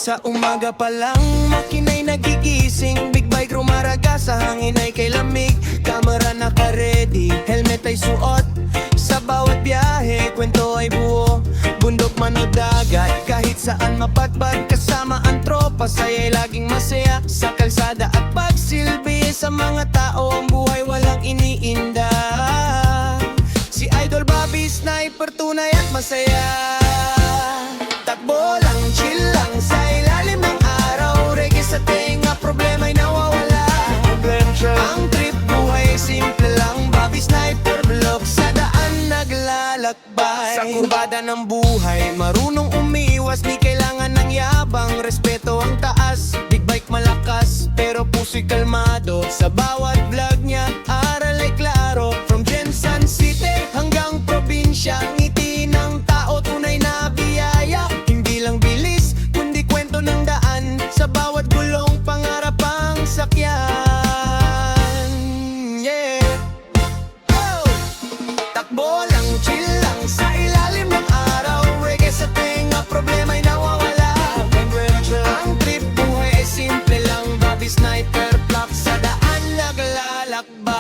Sa umaga pa lang, makina'y nagigising. Big bike rumaraga sa hangin ay kay lamig. Kamera naka-ready, helmet ay suot. Sa bawat biyahe, kwento ay buo. Bundok man o dagat, kahit saan mapadpad. Kasama ang tropa, saya'y laging masaya. Sa kalsada at pagsilbi sa mga tao, ang buhay walang iniinda. Si Idol Bobby, sniper, tunay at masaya. Takbo lang, chill lang sa ilalim ng araw. Reggae sa tenga, problema'y nawawala. Ang trip, buhay, simple lang. Bobby Sniper, vlog sa daan naglalakbay. Sa kurbada ng buhay, marunong umiiwas. Di kailangan ng yabang, respeto ang taas. Big bike malakas, pero puso'y kalmado. Sa bawat vlog niya, aral ay klaro. From Jensen City hanggang probinsya, ngiti ng tao, tunay na biyaya. Hindi lang bilis, kundi kwento ng daan. Sa bawat gulong, pangarap ang sakyan. Yeah. Oh! Takbo lang, chill lang sa ilalim ng araw. Reggae sa tenga, problema'y nawawala. Ang trip, buhay ay simple lang. Bobby Sniper, plak sa daan naglalakbay.